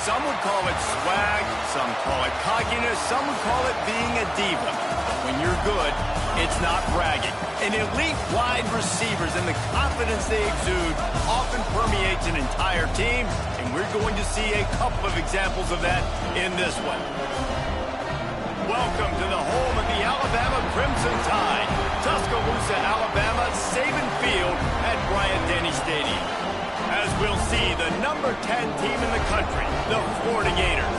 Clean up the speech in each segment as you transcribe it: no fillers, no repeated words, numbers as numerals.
Some would call it swag, some call it cockiness, some would call it being a diva. But when you're good, it's not bragging. And elite wide receivers and the confidence they exude often permeates an entire team, and we're going to see a couple of examples of that in this one. Welcome to the home of the Alabama Crimson Tide, Tuscaloosa, Alabama, Saban Field at Bryant-Denny Stadium. As we'll see, the number 10 team in the country, the Florida Gators,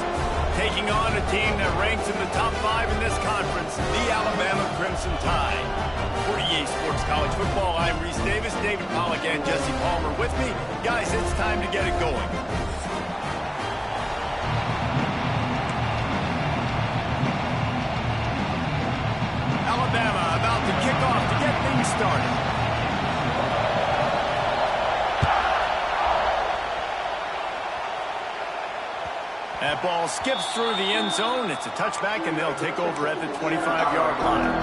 taking on a team that ranks in the top 5 in this conference, the Alabama Crimson Tide. For EA Sports College Football, I'm Reese Davis, David Pollack, and Jesse Palmer with me. Guys, it's time to get it going. Alabama about to kick off to get things started. That ball skips through the end zone. It's a touchback, and they'll take over at the 25-yard line.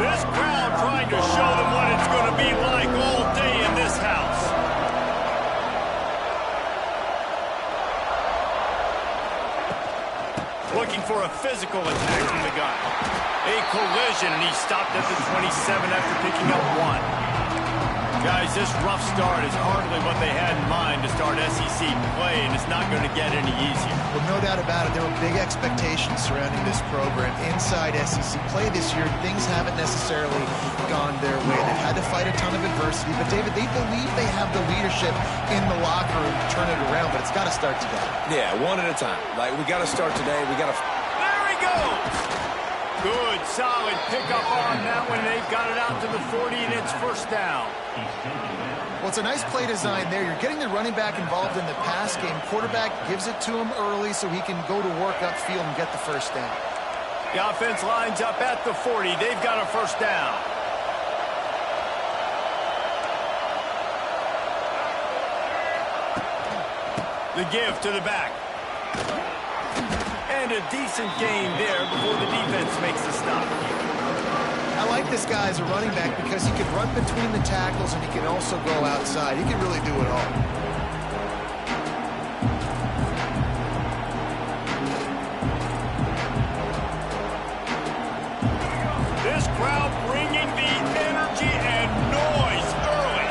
This crowd trying to show them what it's going to be like all day in this house. Looking for a physical attack from the gun. A collision, and he stopped at the 27 after picking up 1. Guys, this rough start is hardly what they had in mind to start SEC play, and it's not going to get any easier. Well, no doubt about it. There were big expectations surrounding this program. Inside SEC play this year, things haven't necessarily gone their way. They've had to fight a ton of adversity, but David, they believe they have the leadership in the locker room to turn it around, but it's got to start today. Yeah, one at a time. Like, we got to start today. We got to... There he goes! Good, solid pickup on that one. They've got it out to the 40, and it's first down. Well, it's a nice play design there. You're getting the running back involved in the pass game. Quarterback gives it to him early so he can go to work upfield and get the first down. The offense lines up at the 40. They've got a first down. The give to the back. And a decent gain there before the defense makes the stop. I like this guy as a running back because he can run between the tackles and he can also go outside. He can really do it all. This crowd bringing the energy and noise early.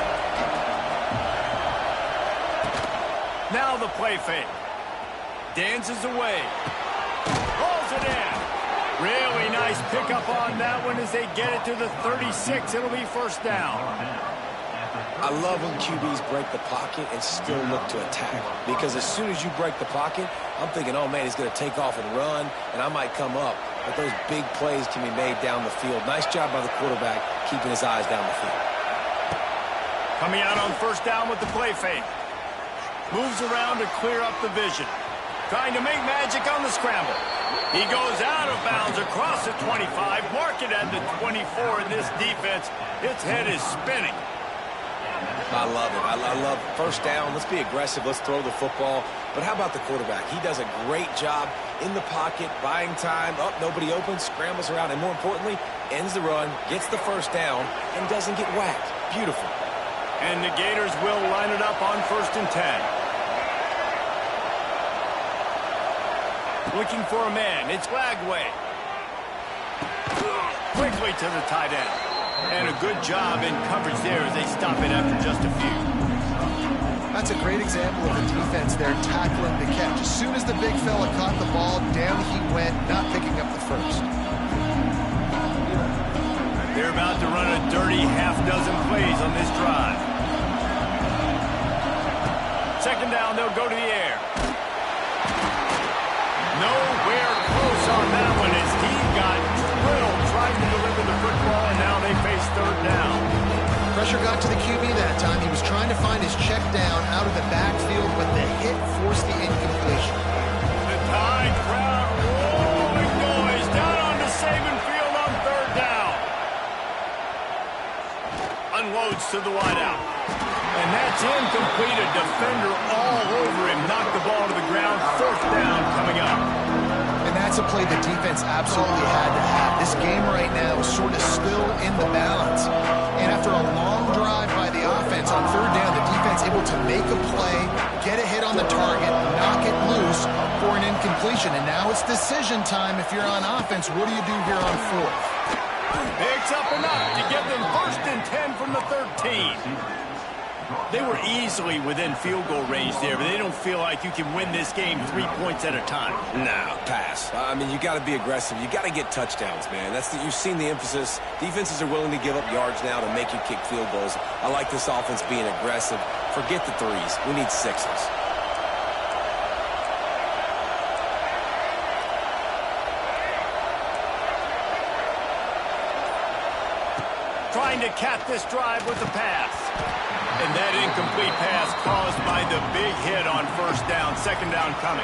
Now the play fake. Dances away. Rolls it in. Really nice pickup on that one as they get it to the 36. It'll be first down. I love when QBs break the pocket and still look to attack. Because as soon as you break the pocket, I'm thinking, oh, man, he's going to take off and run, and I might come up. But those big plays can be made down the field. Nice job by the quarterback keeping his eyes down the field. Coming out on first down with the play fake. Moves around to clear up the vision. Trying to make magic on the scramble. He goes out of bounds across the 25. Mark it at the 24 in this defense. Its head is spinning. I love it. I love first down. Let's be aggressive. Let's throw the football. But how about the quarterback? He does a great job in the pocket, buying time. Up, nobody open, scrambles around, and more importantly, ends the run, gets the first down, and doesn't get whacked. Beautiful. And the Gators will line it up on 1st and 10. Looking for a man. It's Lagway. Quickly to the tight end. And a good job in coverage there as they stop it after just a few. That's a great example of the defense there, tackling the catch. As soon as the big fella caught the ball, down he went, not picking up the first. They're about to run a dirty half-dozen plays on this drive. Second down, they'll go to the air. Nowhere close on that one as he got drilled trying to deliver the football, and now they face third down. Pressure got to the QB that time. He was trying to find his check down out of the backfield, but the hit forced the incompletion. The Tide crowd rolling noise down onto Saban Field on third down. Unloads to the wideout. And that's incomplete. A defender all over him. Knocked the ball to the ground. Fourth down coming up. And that's a play the defense absolutely had to have. This game right now is sort of still in the balance. And after a long drive by the offense on third down, the defense able to make a play, get a hit on the target, knock it loose for an incompletion. And now it's decision time if you're on offense. What do you do here on fourth? Picks up enough to give them 1st and 10 from the 13. They were easily within field goal range there, but they don't feel like you can win this game 3 points at a time. No, pass. I mean, you got to be aggressive. You got to get touchdowns, man. You've seen the emphasis. Defenses are willing to give up yards now to make you kick field goals. I like this offense being aggressive. Forget the threes. We need sixes. Trying to cap this drive with the pass. And that incomplete pass caused by the big hit on 1st down. 2nd down coming.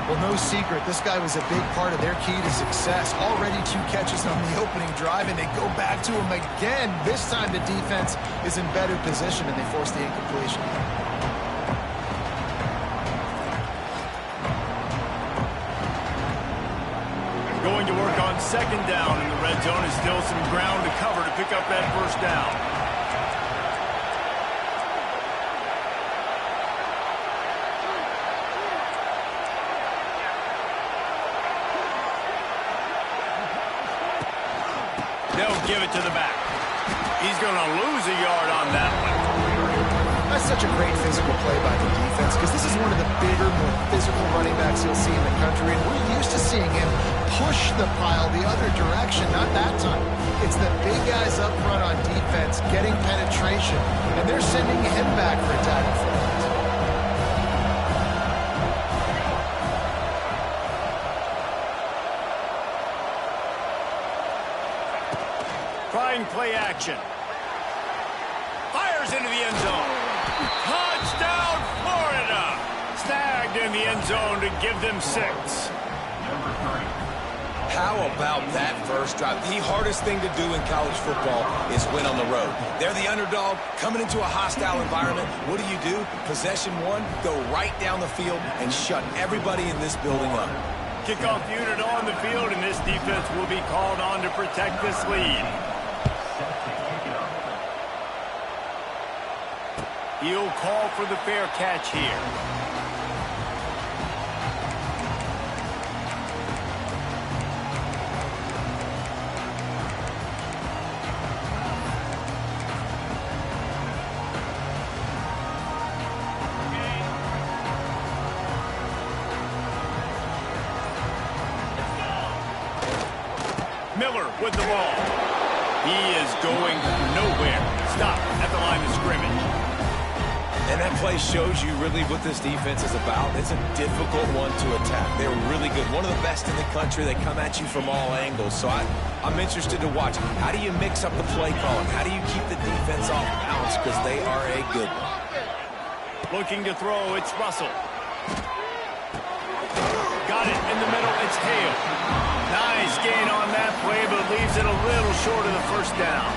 Well, no secret, this guy was a big part of their key to success. Already 2 catches on the opening drive, and they go back to him again. This time the defense is in better position, and they force the incompletion. Going to work on 2nd down in the red zone. Is still some ground to cover to pick up that 1st down. They'll give it to the back. He's going to lose a yard on that one. That's such a great physical play by the defense because this is one of the bigger, more physical running backs you'll see in the country, and we're used to seeing him push the pile the other direction, not that time. It's the big guys up front on defense getting penetration, and they're sending him back for a tackle for that. Trying play action. Fires into the end zone. Touchdown, Florida! Snagged in the end zone to give them 6. How about that first drive? The hardest thing to do in college football is win on the road. They're the underdog, coming into a hostile environment. What do? Possession 1, go right down the field and shut everybody in this building up. Kickoff unit on the field, and this defense will be called on to protect this lead. He'll call for the fair catch here. Miller with the ball. He is going nowhere. Stop at the line of scrimmage. And that play shows you really what this defense is about. It's a difficult one to attack. They're really good. One of the best in the country. They come at you from all angles. So I'm interested to watch. How do you mix up the play calling? How do you keep the defense off balance? Because they are a good one. Looking to throw, it's Russell. Got it in the middle, it's Hale. Nice gain on that play, but leaves it a little short of the 1st down.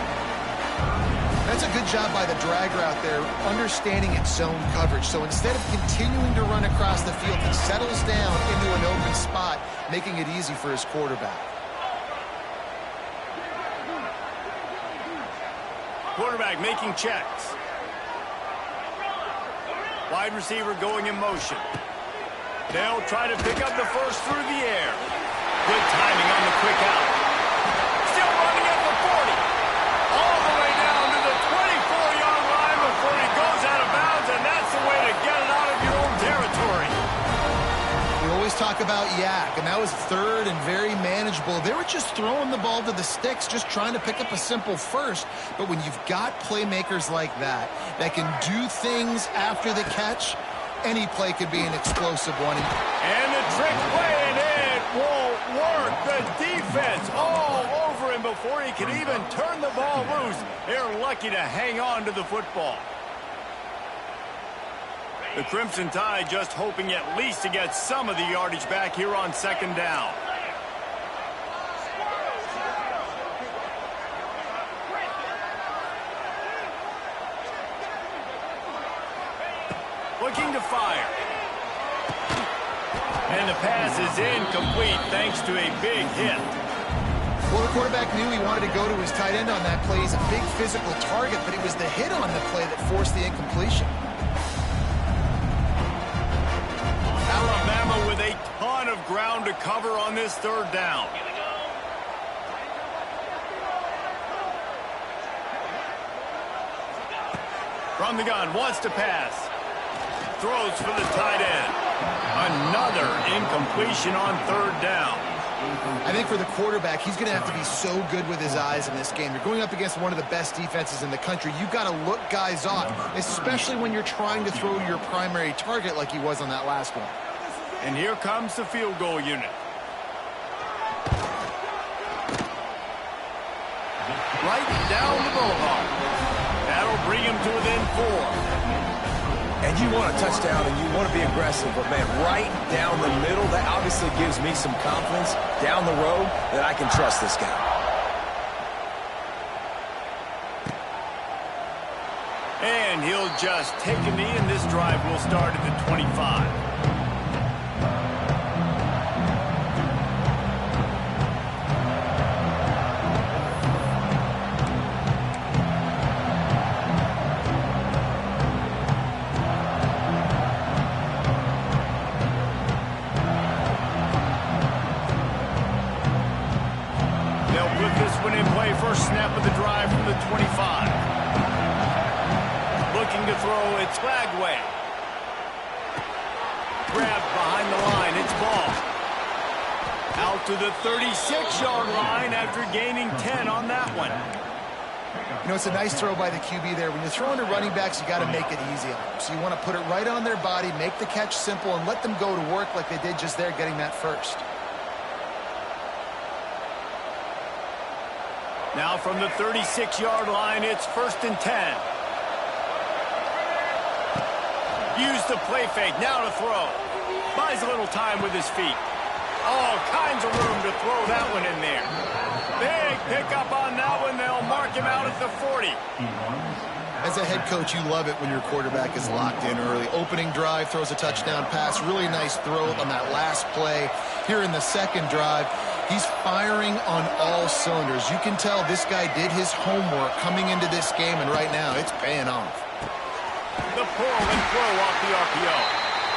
That's a good job by the drag route there, understanding its zone coverage. So instead of continuing to run across the field, he settles down into an open spot, making it easy for his quarterback. Quarterback making checks. Wide receiver going in motion. They'll try to pick up the first through the air. Good timing on the quick out. Still running at the 40. All the way down to the 24-yard line before he goes out of bounds, and that's the way to get it out of your own territory. We always talk about yak, and that was 3rd and very manageable. They were just throwing the ball to the sticks, just trying to pick up a simple first. But when you've got playmakers like that can do things after the catch, any play could be an explosive one. And the trick play, and it won't work. The defense all over him before he can even turn the ball loose. They're lucky to hang on to the football. The Crimson Tide just hoping at least to get some of the yardage back here on 2nd down. looking to fire. And the pass is incomplete thanks to a big hit. Well, the quarterback knew he wanted to go to his tight end on that play. He's a big physical target, but it was the hit on the play that forced the incompletion. Alabama with a ton of ground to cover on this third down. From the gun, wants to pass. Throws for the tight end. Another incompletion on third down. I think for the quarterback, he's going to have to be so good with his eyes in this game. You're going up against one of the best defenses in the country. You've got to look guys off, especially when you're trying to throw your primary target like he was on that last one. And here comes the field goal unit. Right down the boulevard. That'll bring him to within 4. And you want a touchdown and you want to be aggressive, but man, right down the middle, that obviously gives me some confidence down the road that I can trust this guy. And he'll just take a knee, and this drive will start at the 25. First snap of the drive from the 25. Looking to throw, it's Flagway. Grabbed behind the line, it's ball. Out to the 36-yard line after gaining 10 on that one. You know, it's a nice throw by the QB there. When you're throwing to running backs, you got to make it easy on them. So you want to put it right on their body, make the catch simple, and let them go to work like they did just there, getting that first. Now from the 36-yard line, it's 1st and 10. Use the play fake, now to throw. Buys a little time with his feet. All kinds of room to throw that one in there. Big pickup on that one. They'll mark him out at the 40. As a head coach, you love it when your quarterback is locked in early. Opening drive, throws a touchdown pass. Really nice throw on that last play. Here in the second drive, he's firing on all cylinders. You can tell this guy did his homework coming into this game, and right now it's paying off. The pull and throw off the RPO.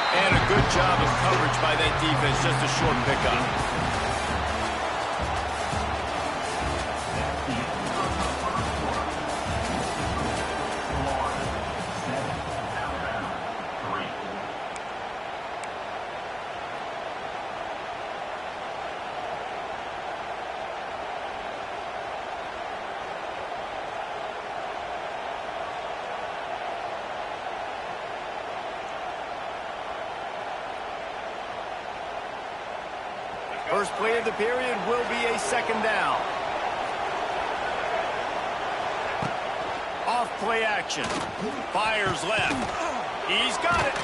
And a good job of coverage by that defense. Just a short pickup. First play of the period will be a second down. Off play action. Fires left. He's got it.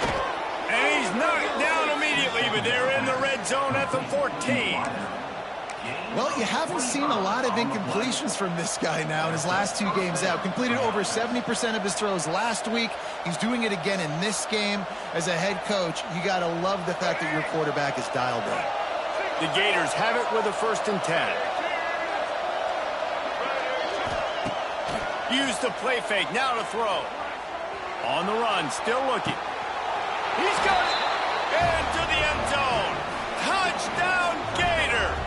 And he's knocked down immediately, but they're in the red zone at the 14. Well, you haven't seen a lot of incompletions from this guy now in his last 2 games out. Completed over 70% of his throws last week. He's doing it again in this game. As a head coach, you got to love the fact that your quarterback is dialed in. The Gators have it with a 1st and 10. Use the play fake, now to throw. On the run, still looking. He's got it! Into the end zone! Touchdown, Gators!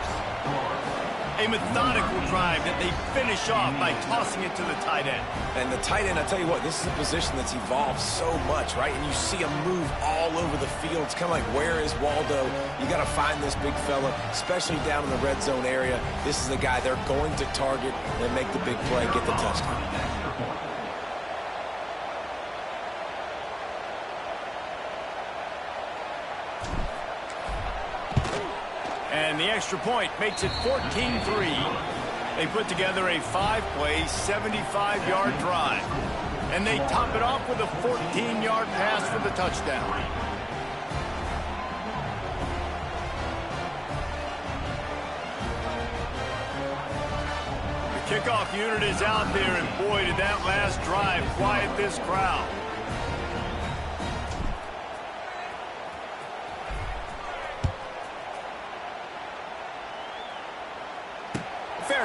A methodical drive that they finish off by tossing it to the tight end. And the tight end, I tell you what, this is a position that's evolved so much, right? And you see him move all over the field. It's kind of like, where is Waldo? You got to find this big fella, especially down in the red zone area. This is the guy they're going to target and make the big play, get the touchdown. And the extra point makes it 14-3. They put together a 5-play, 75-yard drive. And they top it off with a 14-yard pass for the touchdown. The kickoff unit is out there, and boy, did that last drive quiet this crowd.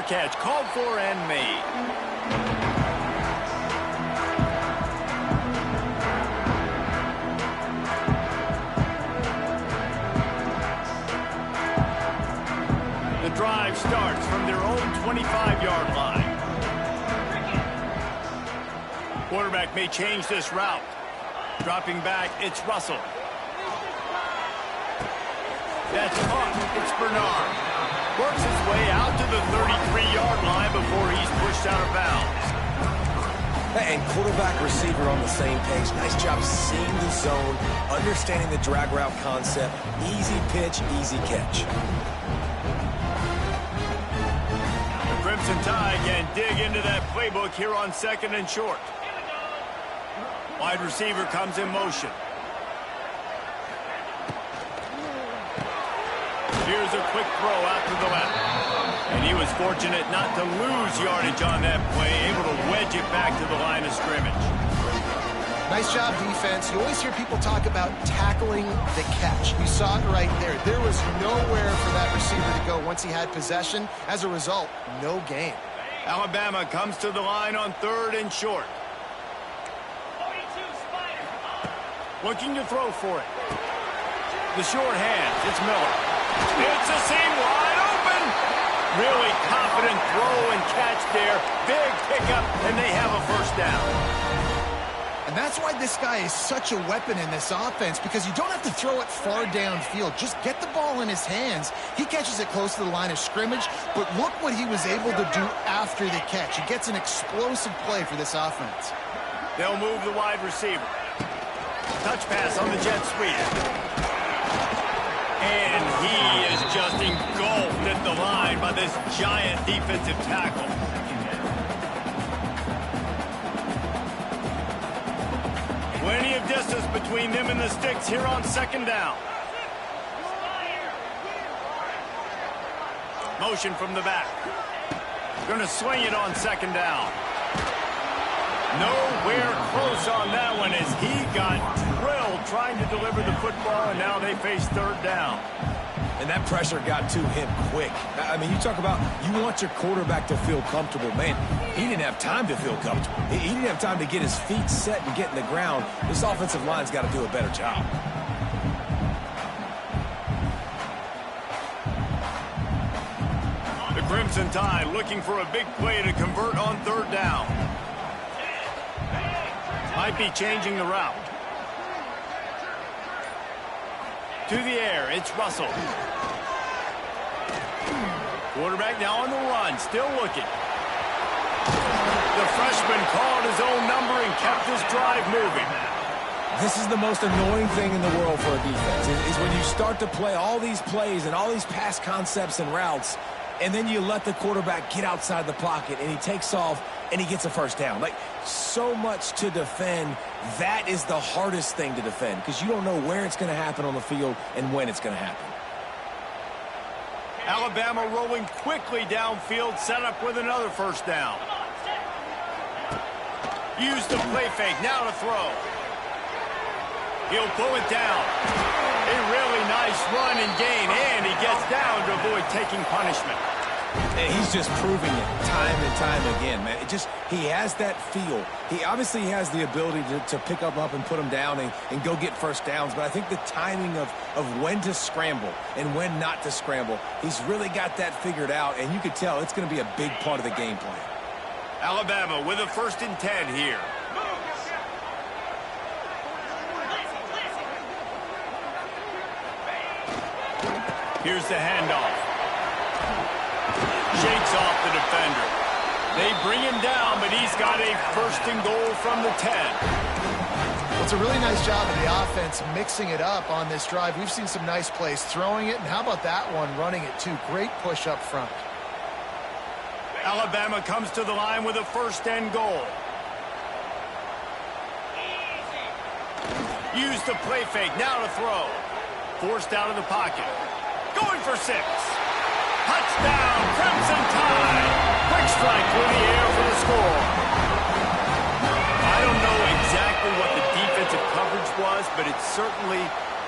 catch called for and made. The drive starts from their own 25-yard line. Quarterback may change this route. Dropping back, it's Russell. That's caught. It's Bernard. Works his way out to the 33-yard line before he's pushed out of bounds. And quarterback receiver on the same page. Nice job seeing the zone, understanding the drag route concept. Easy pitch, easy catch. The Crimson Tide can dig into that playbook here on 2nd and short. Wide receiver comes in motion. Here's a quick throw out to the left. And he was fortunate not to lose yardage on that play, able to wedge it back to the line of scrimmage. Nice job, defense. You always hear people talk about tackling the catch. You saw it right there. There was nowhere for that receiver to go once he had possession. As a result, no gain. Alabama comes to the line on 3rd and short. Looking to throw for it. The short hands, it's Miller. It's a seam wide open. Really confident throw and catch there. Big pickup, and they have a first down. And that's why this guy is such a weapon in this offense, because you don't have to throw it far downfield. Just get the ball in his hands. He catches it close to the line of scrimmage, but look what he was able to do after the catch. He gets an explosive play for this offense. They'll move the wide receiver. Touch pass on the jet sweep. And he is just engulfed at the line by this giant defensive tackle. Plenty of distance between them and the sticks here on 2nd down. Motion from the back. Going to swing it on 2nd down. Nowhere close on that one as he got drilled trying to deliver the football, and now they face 3rd down. And that pressure got to him quick. I mean, you talk about you want your quarterback to feel comfortable. Man, he didn't have time to feel comfortable. He didn't have time to get his feet set and get in the ground. This offensive line's got to do a better job. The Crimson Tide looking for a big play to convert on 3rd down. Might be changing the route. To the air, it's Russell. Quarterback now on the run, still looking. The freshman called his own number and kept this drive moving. This is the most annoying thing in the world for a defense, is when you start to play all these plays and all these pass concepts and routes, and then you let the quarterback get outside the pocket, and he takes off, and he gets a first down. Like, so much to defend. That is the hardest thing to defend, because you don't know where it's going to happen on the field and when it's going to happen. Alabama rolling quickly downfield, set up with another first down. Use the play fake, now to throw. He'll pull it down. A really nice run and gain, and he gets down to avoid taking punishment. And he's just proving it time and time again, man. He has that feel. He obviously has the ability to pick up and put him down and go get first downs, but I think the timing of when to scramble and when not to scramble, he's really got that figured out, and you could tell it's going to be a big part of the game plan. Alabama with a 1st and 10 here. Here's the handoff. Shakes off the defender. They bring him down, but he's got a 1st and goal from the 10. Well, it's a really nice job of the offense mixing it up on this drive. We've seen some nice plays throwing it, and how about that one running it too? Great push up front. Alabama comes to the line with a 1st and goal. Use the play fake, now to throw. Forced out of the pocket. Going for 6. Touchdown, Crimson Tide. Quick strike through the air for the score. I don't know exactly what the defensive coverage was, but it certainly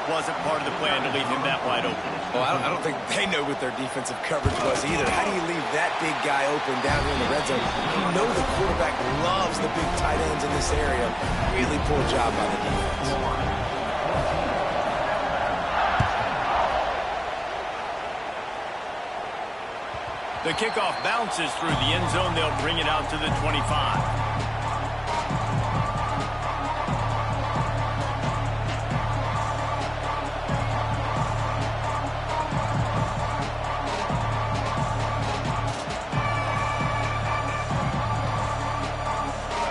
wasn't part of the plan to leave him that wide open. Well, I don't think they know what their defensive coverage was either. How do you leave that big guy open down here in the red zone? You know the quarterback loves the big tight ends in this area. Really poor job by the defense. The kickoff bounces through the end zone. They'll bring it out to the 25.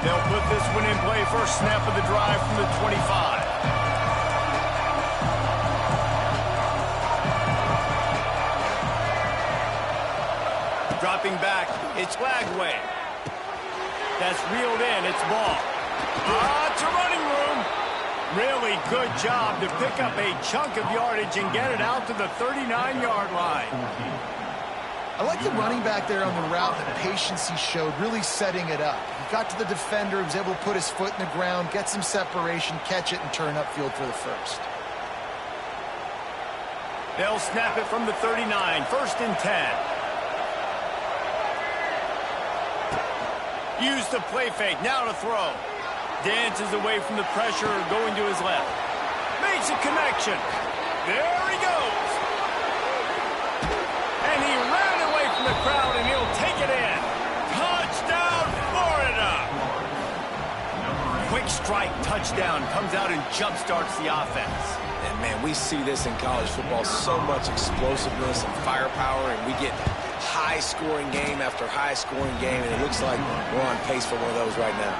They'll put this one in play. First snap of the drive from the 25. Dropping back, it's Lagway. That's reeled in, it's ball. It's a running room. Really good job to pick up a chunk of yardage and get it out to the 39-yard line. I like the running back there on the route, the patience he showed, really setting it up. He got to the defender, he was able to put his foot in the ground, get some separation, catch it, and turn upfield for the first. They'll snap it from the 39, first and 10. Use the play fake, now to throw. Dances away from the pressure, going to his left. Makes a connection. There he goes. And he ran away from the crowd, and he'll take it in. Touchdown, Florida! Quick strike touchdown comes out and jump-starts the offense. And, man, we see this in college football, so much explosiveness and firepower, and we get high-scoring game after high-scoring game, and it looks like we're on pace for one of those right now.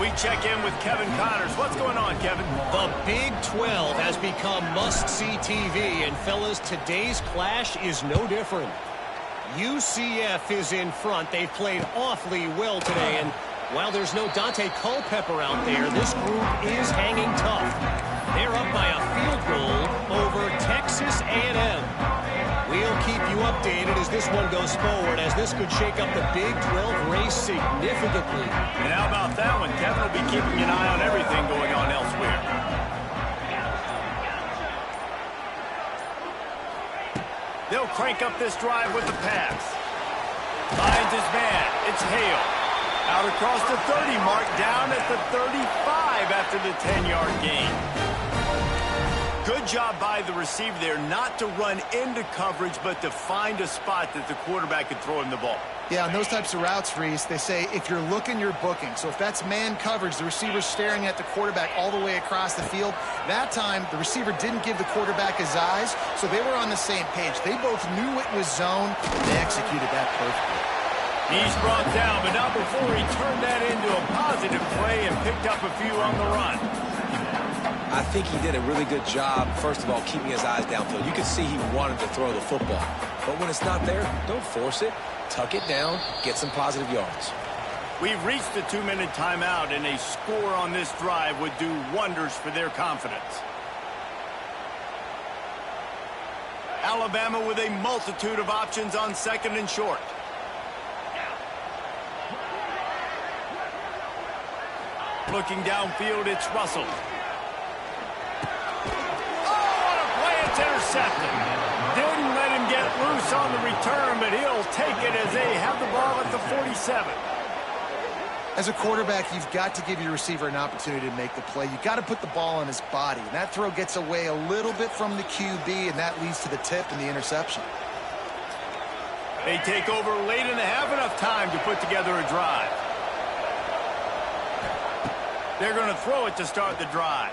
We check in with Kevin Connors. What's going on, Kevin? The Big 12 has become must-see TV, and fellas, today's clash is no different. UCF is in front. They've played awfully well today, and while there's no Dante Culpepper out there, this group is hanging tough. They're up by a field goal over Texas A&M. We'll keep you updated as this one goes forward, as this could shake up the Big 12 race significantly. And how about that one? Kevin will be keeping an eye on everything going on elsewhere. They'll crank up this drive with the pass. Finds his man. It's Hale. Out across the 30 mark, down at the 35 after the 10-yard gain. Good job by the receiver there not to run into coverage, but to find a spot that the quarterback could throw him the ball. Yeah, on those types of routes, Reese, they say if you're looking, you're booking. So if that's man coverage, the receiver's staring at the quarterback all the way across the field. That time, the receiver didn't give the quarterback his eyes, so they were on the same page. They both knew it was zone. They executed that perfectly. He's brought down, but not before he turned that into a positive play and picked up a few on the run. I think he did a really good job, first of all, keeping his eyes downfield. You could see he wanted to throw the football. But when it's not there, don't force it. Tuck it down, get some positive yards. We've reached the 2-minute timeout, and a score on this drive would do wonders for their confidence. Alabama with a multitude of options on second and short. Looking downfield, it's Russell. Intercepted. Didn't let him get loose on the return, but he'll take it as they have the ball at the 47. As a quarterback, you've got to give your receiver an opportunity to make the play. You've got to put the ball on his body. And that throw gets away a little bit from the QB, and that leads to the tip and the interception. They take over late and they have enough time to put together a drive. They're going to throw it to start the drive.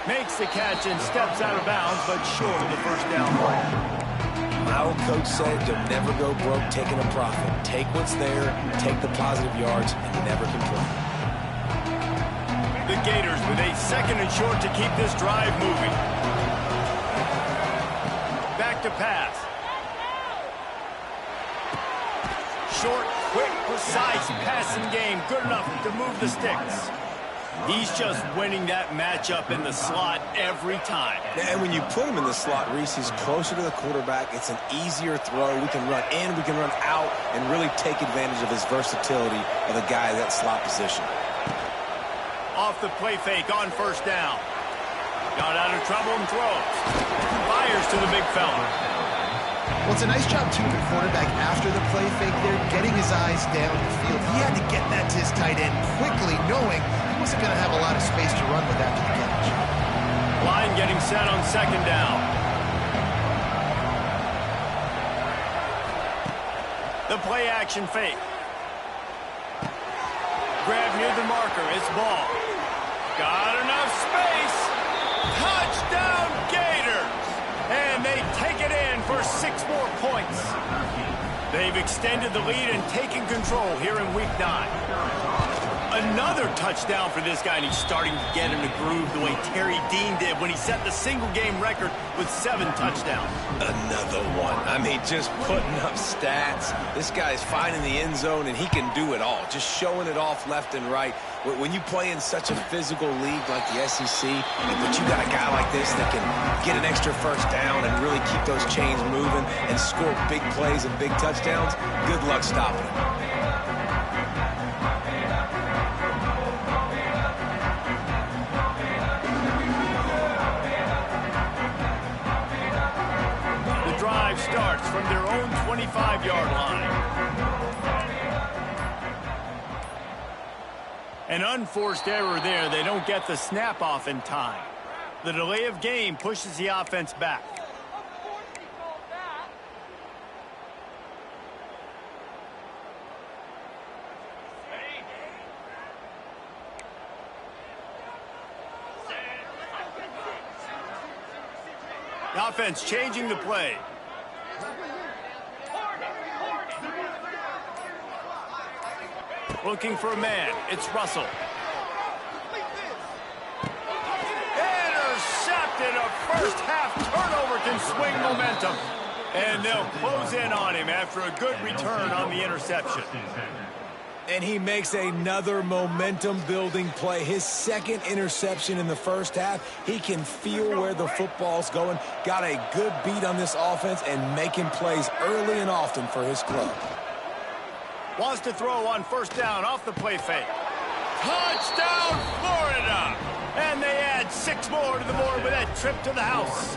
Makes the catch and steps out of bounds, but short of the first down ball. My old coach said, you'll never go broke taking a profit. Take what's there, take the positive yards, and never complain. The Gators with a second and short to keep this drive moving. Back to pass. Short, quick, precise passing game. Good enough to move the sticks. He's just winning that matchup in the slot every time. And when you put him in the slot, Reese, he's closer to the quarterback. It's an easier throw. We can run in, we can run out, and really take advantage of his versatility of the guy in that slot position. Off the play fake on first down. Got out of trouble and throws. Fires to the big fella. Well, it's a nice job, too, of the quarterback after the play fake there, getting his eyes down the field. He had to get that to his tight end quickly, knowing he wasn't going to have a lot of space to run with after the catch. Line getting set on second down. The play action fake. Grab near the marker. It's ball. Got enough space. Touchdown Gators. And they take it in for 6 more points. They've extended the lead and taken control here in week 9. Another touchdown for this guy, and he's starting to get in the groove the way Terry Dean did when he set the single-game record with 7 touchdowns. Another one. I mean, just putting up stats. This guy's finding the end zone, and he can do it all. Just showing it off left and right. When you play in such a physical league like the SEC, but you got a guy like this that can get an extra first down and really keep those chains moving and score big plays and big touchdowns, good luck stopping him. Starts from their own 25-yard line. An unforced error there. They don't get the snap off in time. The delay of game pushes the offense back. The offense changing the play. Looking for a man. It's Russell. Intercepted. A first-half turnover can swing momentum. And they'll close in on him after a good return on the interception. And he makes another momentum-building play. His second interception in the first half. He can feel where the football's going. Got a good beat on this offense and making plays early and often for his club. Wants to throw on first down off the play fake. Touchdown, Florida! And they add 6 more to the board with that trip to the house.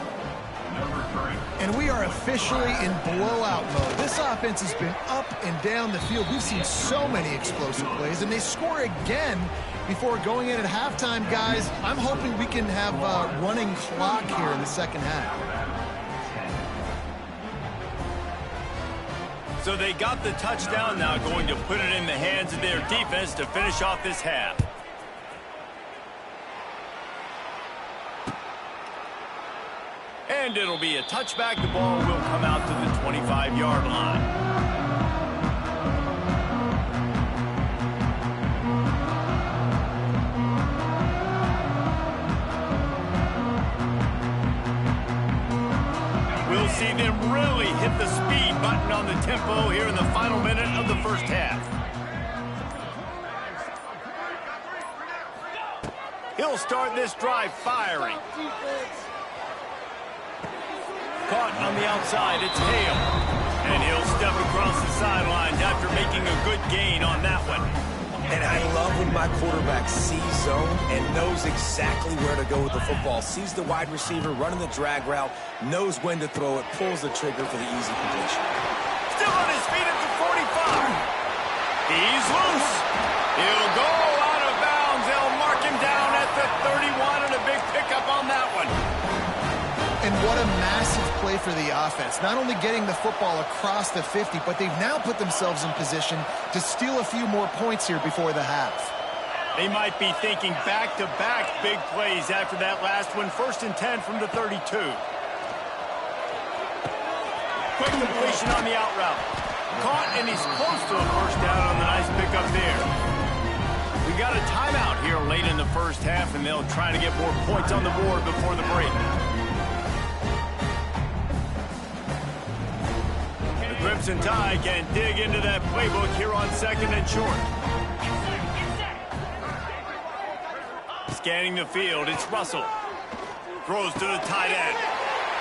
And we are officially in blowout mode. This offense has been up and down the field. We've seen so many explosive plays, and they score again before going in at halftime, guys. I'm hoping we can have a running clock here in the second half. So they got the touchdown, now going to put it in the hands of their defense to finish off this half. And it'll be a touchback. The ball will come out to the 25-yard line. We'll see them really hit the speed button on the tempo here in the final minute of the first half. He'll start this drive firing. Caught on the outside, it's Hale. And he'll step across the sidelines after making a good gain on that one. And I love when my quarterback sees zone and knows exactly where to go with the football. Sees the wide receiver running the drag route, knows when to throw it, pulls the trigger for the easy completion. Still on his feet at the 45. He's loose. He'll go out of bounds. They'll mark him down at the 31 and a big pickup on that one. And what a massive play for the offense. Not only getting the football across the 50, but they've now put themselves in position to steal a few more points here before the half. They might be thinking back-to-back big plays after that last one. 1st and 10 from the 32. Quick completion on the out route. Caught, and he's close to a first down on the nice pickup there. We got a timeout here late in the first half, and they'll try to get more points on the board before the break. Crimson Tide can dig into that playbook here on 2nd and short. Scanning the field, it's Russell. Throws to the tight end.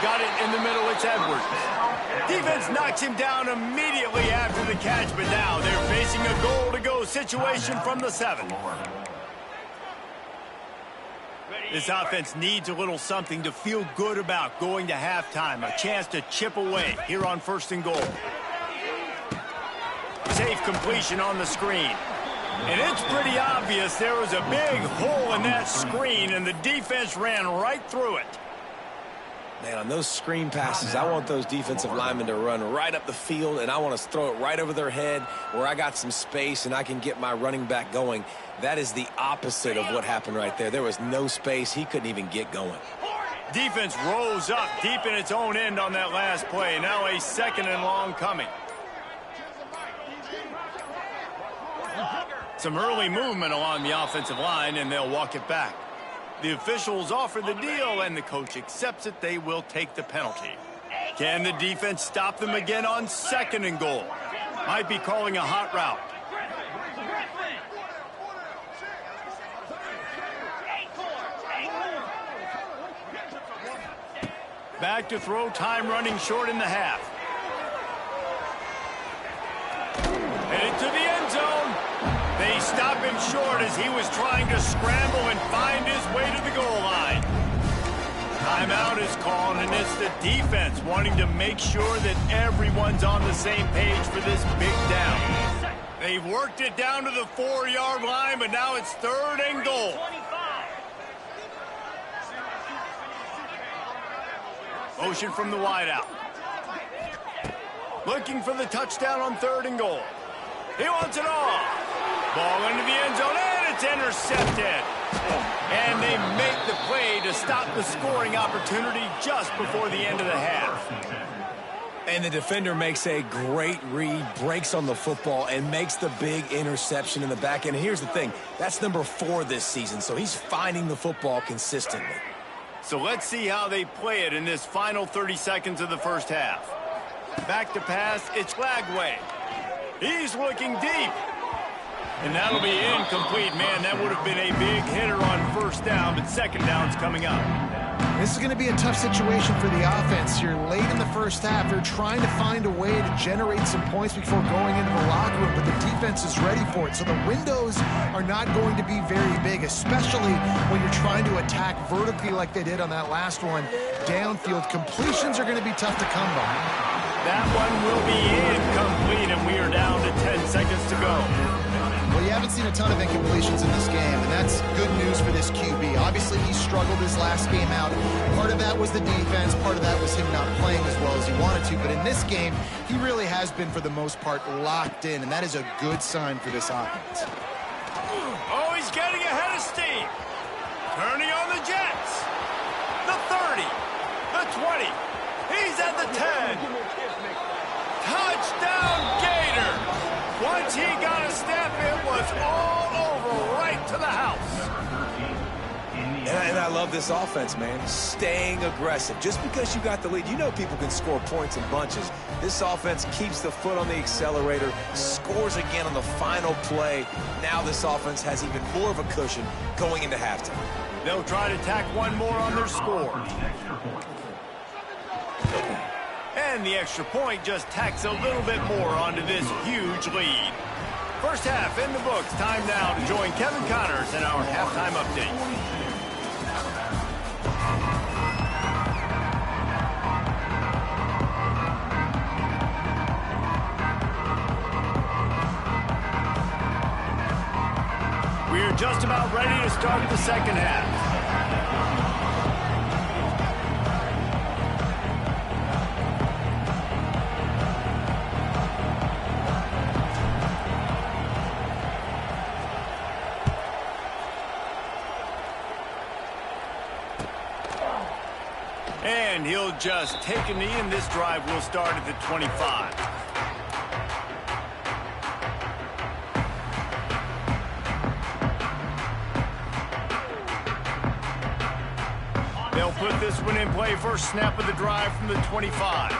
Got it in the middle, it's Edwards. Defense knocks him down immediately after the catch, but now they're facing a goal-to-go situation from the 7. This offense needs a little something to feel good about going to halftime. A chance to chip away here on 1st and goal. Safe completion on the screen. And it's pretty obvious there was a big hole in that screen, and the defense ran right through it. Man, on those screen passes, I want those defensive linemen to run right up the field, and I want to throw it right over their head where I got some space and I can get my running back going. That is the opposite of what happened right there. There was no space. He couldn't even get going. Defense rose up deep in its own end on that last play. Now a 2nd and long coming. Some early movement along the offensive line, and they'll walk it back. The officials offer the deal, and the coach accepts it. They will take the penalty. Can the defense stop them again on 2nd and goal? Might be calling a hot route. Back to throw, time running short in the half. And into the end zone. They stop him short as he was trying to scramble and find his way to the goal line. Timeout is called, and it's the defense wanting to make sure that everyone's on the same page for this big down. They've worked it down to the 4-yard line, but now it's 3rd and goal. Motion from the wideout. Looking for the touchdown on 3rd and goal. He wants it all. Ball into the end zone, and it's intercepted. And they make the play to stop the scoring opportunity just before the end of the half. And the defender makes a great read, breaks on the football, and makes the big interception in the back end. And here's the thing, that's number 4 this season, so he's finding the football consistently. So let's see how they play it in this final 30 seconds of the first half. Back to pass, it's Lagway. He's looking deep. And that'll be incomplete. Man, that would have been a big hitter on 1st down, but 2nd down's coming up. This is going to be a tough situation for the offense here. Late in the first half, they're trying to find a way to generate some points before going into the locker room, but the defense is ready for it. So the windows are not going to be very big, especially when you're trying to attack vertically like they did on that last one. Downfield completions are going to be tough to come by. That one will be incomplete, and we are down to 10 seconds to go. Well, you haven't seen a ton of incompletions in this game, and that's good news for this QB. Obviously, he struggled his last game out. Part of that was the defense. Part of that was him not playing as well as he wanted to. But in this game, he really has been, for the most part, locked in, and that is a good sign for this offense. Oh, he's getting ahead of steam. Turning on the Jets. The 30. The 20. He's at the 10. Touchdown, Gator. Once he got a step, it was all over right to the house. And I love this offense, man. Staying aggressive. Just because you got the lead, you know people can score points in bunches. This offense keeps the foot on the accelerator, scores again on the final play. Now this offense has even more of a cushion going into halftime. They'll try to tack one more on their score. And the extra point just tacks a little bit more onto this huge lead. First half in the books. Time now to join Kevin Connors in our halftime update. We're just about ready to start the second half. And he'll just take a knee, and this drive will start at the 25. They'll put this one in play. First snap of the drive from the 25.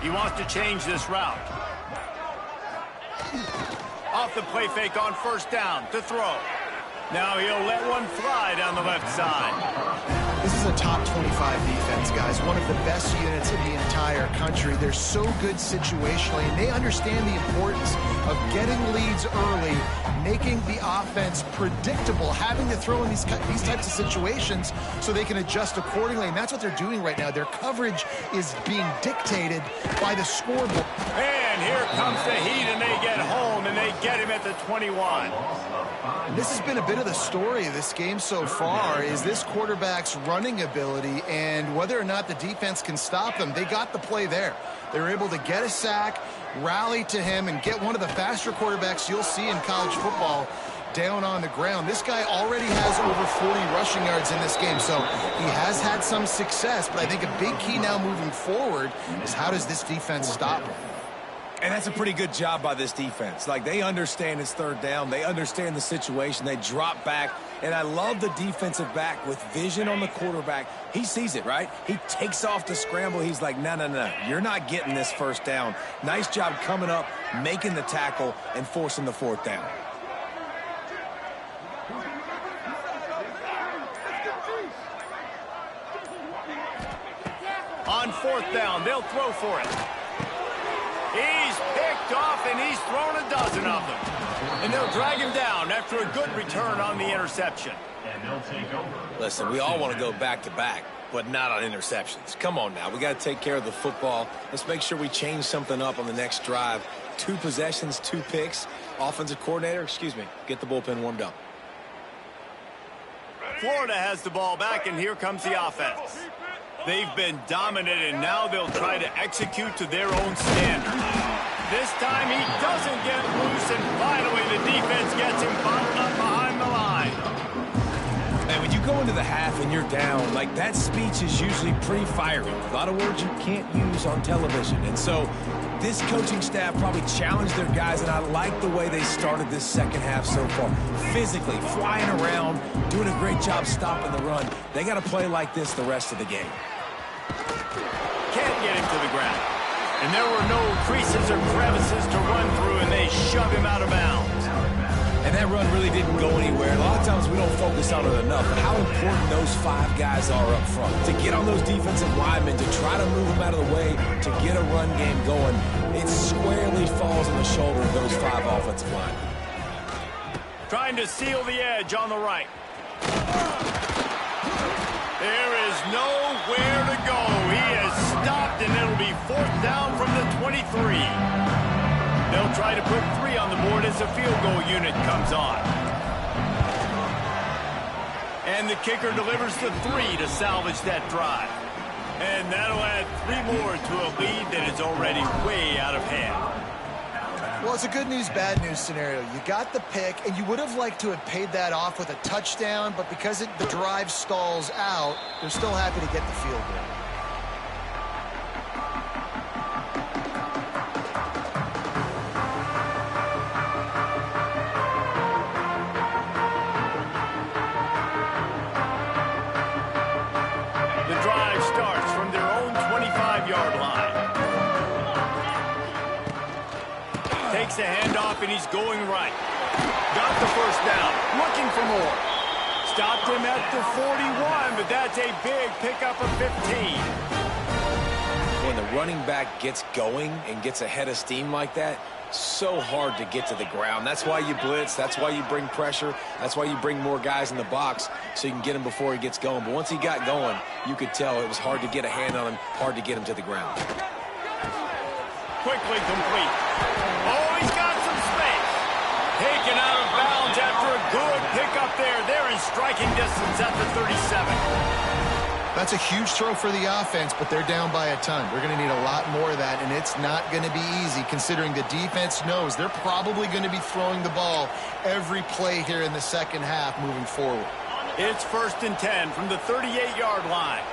He wants to change this route. Off the play fake on first down to throw. Now he'll let one fly down the left side. This is a top 25 defense, guys. One of the best units in the entire country. They're so good situationally, and they understand the importance of getting leads early, making the offense predictable, having to throw in these types of situations so they can adjust accordingly. And that's what they're doing right now. Their coverage is being dictated by the scoreboard. And here comes the Heat, and they get home, and they get him at the 21. This has been a bit of the story of this game so far, is this quarterback's running ability and whether or not the defense can stop them. They got the play there. They were able to get a sack, rally to him, and get one of the faster quarterbacks you'll see in college football down on the ground. This guy already has over 40 rushing yards in this game, so he has had some success, but I think a big key now moving forward is how does this defense stop him? And that's a pretty good job by this defense. Like, they understand it's third down. They understand the situation. They drop back. And I love the defensive back with vision on the quarterback. He sees it, right? He takes off the scramble. He's like, no, no, no. You're not getting this first down. Nice job coming up, making the tackle, and forcing the fourth down. On fourth down, they'll throw for it. He's picked off, and he's thrown a dozen of them. And they'll drag him down after a good return on the interception. And they'll take over. Listen, we all want to go back-to-back, but not on interceptions. Come on now. We got to take care of the football. Let's make sure we change something up on the next drive. 2 possessions, 2 picks. Offensive coordinator, get the bullpen warmed up. Florida has the ball back, and here comes the offense. They've been dominant, and now they'll try to execute to their own standard. This time he doesn't get loose, and finally the defense gets him bottled up behind the line. And when you go into the half and you're down, like, that speech is usually pretty fiery. A lot of words you can't use on television. And so this coaching staff probably challenged their guys, and I like the way they started this second half so far. Physically, flying around, doing a great job stopping the run. They got to play like this the rest of the game. Can't get him to the ground. And there were no creases or crevices to run through, and they shove him out of bounds. And that run really didn't go anywhere. A lot of times we don't focus on it enough, but how important those 5 guys are up front. To get on those defensive linemen, to try to move them out of the way, to get a run game going, it squarely falls on the shoulder of those 5 offensive linemen. Trying to seal the edge on the right. There is nowhere to go. He is stopped, and it'll be fourth down from the 23. They'll try to put 3 on the board as the field goal unit comes on. And the kicker delivers the 3 to salvage that drive. And that'll add 3 more to a lead that is already way out of hand. Well, it's a good news, bad news scenario. You got the pick, and you would have liked to have paid that off with a touchdown, but because the drive stalls out, they're still happy to get the field goal. The drive starts from their own 25-yard line. Takes the handoff, and he's going right. Got the first down. Looking for more. Stopped him at the 41, but that's a big pickup of 15. When the running back gets going and gets ahead of steam like that, so hard to get to the ground. That's why you blitz. That's why you bring pressure. That's why you bring more guys in the box so you can get him before he gets going. But once he got going, you could tell it was hard to get a hand on him, hard to get him to the ground. Quickly complete. Oh, he's got some space. Taken out of bounds after a good pickup there. They're in striking distance at the 37. That's a huge throw for the offense, but they're down by a ton. They're going to need a lot more of that, and it's not going to be easy considering the defense knows they're probably going to be throwing the ball every play here in the second half moving forward. It's 1st and 10 from the 38-yard line.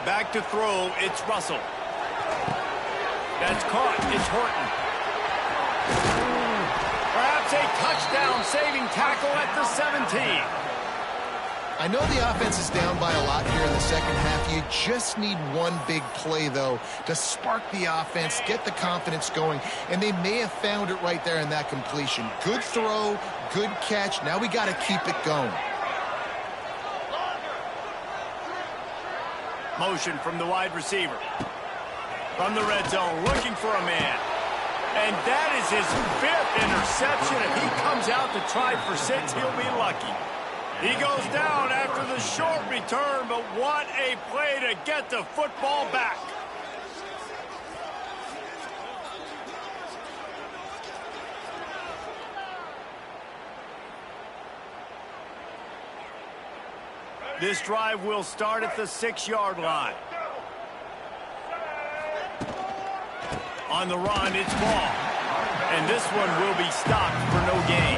Back to throw, it's Russell. That's caught, it's Horton. Perhaps a touchdown-saving tackle at the 17. I know the offense is down by a lot here in the second half. You just need one big play, though, to spark the offense, get the confidence going, and they may have found it right there in that completion. Good throw, good catch. Now we got to keep it going. Motion from the wide receiver. From the red zone, looking for a man. And that is his 5th interception. If he comes out to try for 6, he'll be lucky. He goes down after the short return, but what a play to get the football back. This drive will start at the 6-yard line. On the run, it's ball. And this one will be stopped for no gain.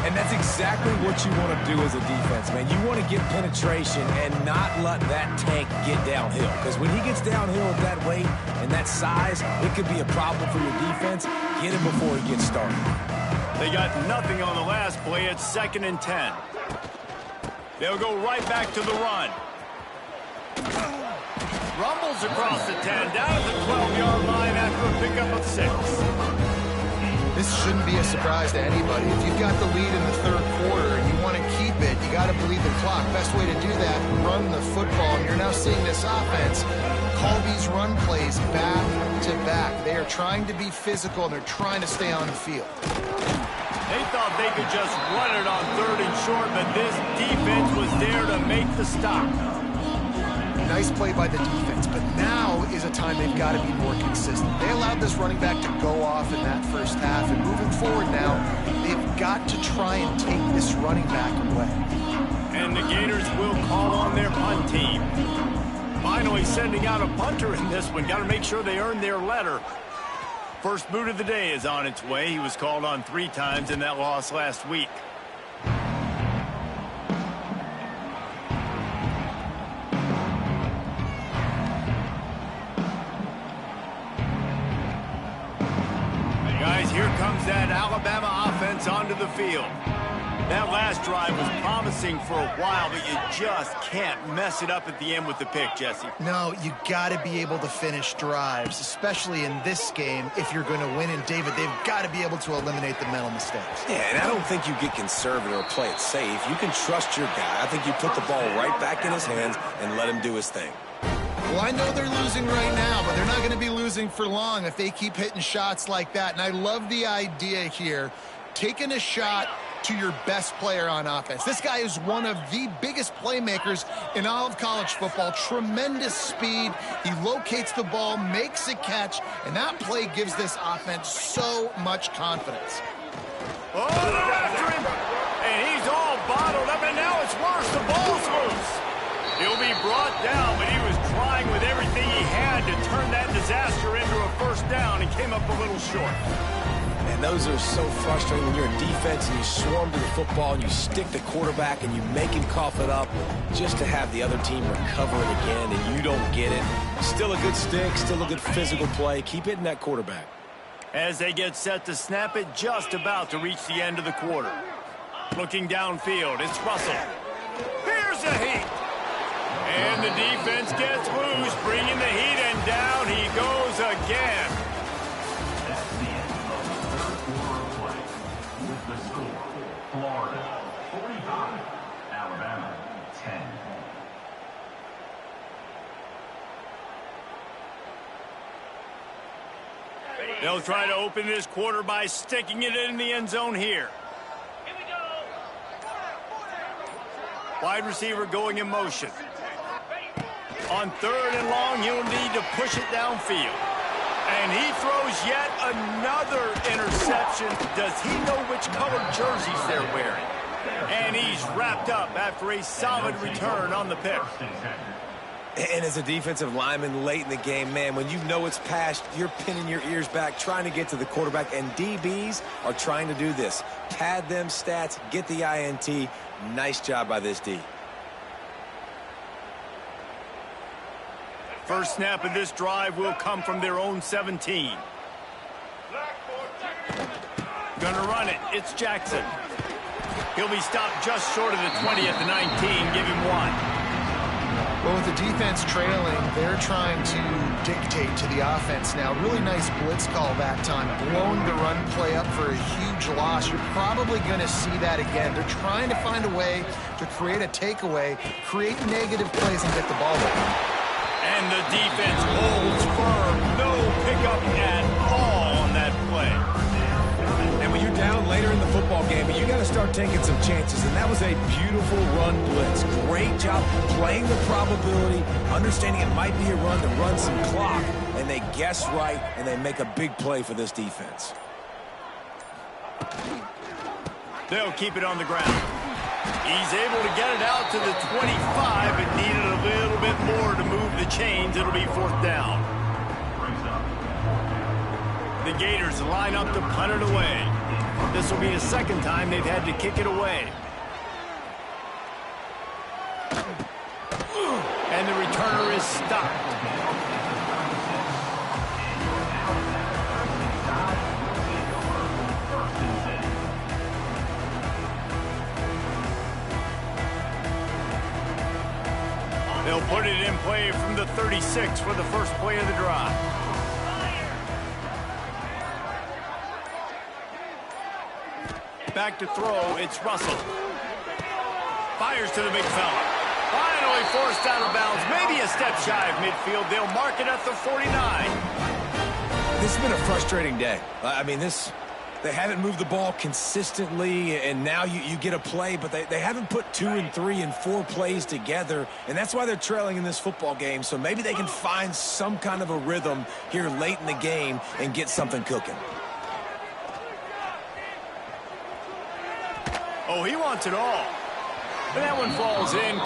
And that's exactly what you want to do as a defense, man. You want to get penetration and not let that tank get downhill. Because when he gets downhill at that weight and that size, it could be a problem for your defense. Get him before he gets started. They got nothing on the last play. It's 2nd and 10. They'll go right back to the run. Rumbles across the 10, down at the 12-yard line after a pickup of 6. This shouldn't be a surprise to anybody. If you've got the lead in the third quarter and you want to keep it, you got to bleed the clock. Best way to do that, run the football. And you're now seeing this offense call these run plays back to back. They are trying to be physical, and they're trying to stay on the field. They thought they could just run it on 3rd and short, but this defense was there to make the stop. Nice play by the defense, but now is a time they've got to be more consistent. They allowed this running back to go off in that first half, and moving forward now, they've got to try and take this running back away. And the Gators will call on their punt team. Finally sending out a punter in this one. Got to make sure they earn their letter. First boot of the day is on its way. He was called on 3 times in that loss last week. Guys, here comes that Alabama offense onto the field. That last drive was promising for a while, but you just can't mess it up at the end with the pick, Jesse. No, you got to be able to finish drives, especially in this game. If you're going to win, and David, they've got to be able to eliminate the mental mistakes. Yeah, and I don't think you get conservative or play it safe. You can trust your guy. I think you put the ball right back in his hands and let him do his thing. Well, I know they're losing right now, but they're not going to be losing for long if they keep hitting shots like that. And I love the idea here, taking a shot to your best player on offense. This guy is one of the biggest playmakers in all of college football. Tremendous speed. He locates the ball, makes a catch, and that play gives this offense so much confidence. Oh, they're after him, and he's all bottled up, and now it's worse. The ball's loose. He'll be brought down, but he was trying with everything he had to turn that disaster into a first down and came up a little short. And those are so frustrating when you're in defense and you swarm to the football and you stick the quarterback and you make him cough it up just to have the other team recover it again and you don't get it. Still a good stick, still a good physical play. Keep hitting that quarterback. As they get set to snap it, just about to reach the end of the quarter. Looking downfield, it's Russell. Here's the heat. And the defense gets loose, bringing the heat, and down he goes again. Florida 45, Alabama 10. They'll try to open this quarter by sticking it in the end zone here. Wide receiver going in motion. On 3rd and long, he'll need to push it downfield. And he throws yet another interception. Does he know which colored jerseys they're wearing? And he's wrapped up after a solid return on the pick. And as a defensive lineman late in the game, man, when you know it's past, you're pinning your ears back, trying to get to the quarterback. And DBs are trying to do this. Pad them stats, get the INT. Nice job by this D. First snap of this drive will come from their own 17. Gonna run it. It's Jackson. He'll be stopped just short of the 20 at the 19. Give him 1. Well, with the defense trailing, they're trying to dictate to the offense now. Really nice blitz call that time, blowing the run play up for a huge loss. You're probably going to see that again. They're trying to find a way to create a takeaway, create negative plays, and get the ball open. And the defense holds firm. No pickup at all on that play. And when you're down later in the football game, you got to start taking some chances, and that was a beautiful run blitz. Great job playing the probability, understanding it might be a run to run some clock, and they guess right, and they make a big play for this defense. They'll keep it on the ground. He's able to get it out to the 25, but needed a little bit more to move the chains. It'll be 4th down. The Gators line up to punt it away. This will be the 2nd time they've had to kick it away. And the returner is stopped. They'll put it in play from the 36 for the first play of the drive. Back to throw, it's Russell. Fires to the big fella. Finally forced out of bounds, maybe a step shy of midfield. They'll mark it at the 49. This has been a frustrating day. I mean, they haven't moved the ball consistently, and now you get a play, but they haven't put 2 and 3 and 4 plays together, and that's why they're trailing in this football game. So maybe they can find some kind of a rhythm here late in the game and get something cooking. Oh, he wants it all. And that one falls in.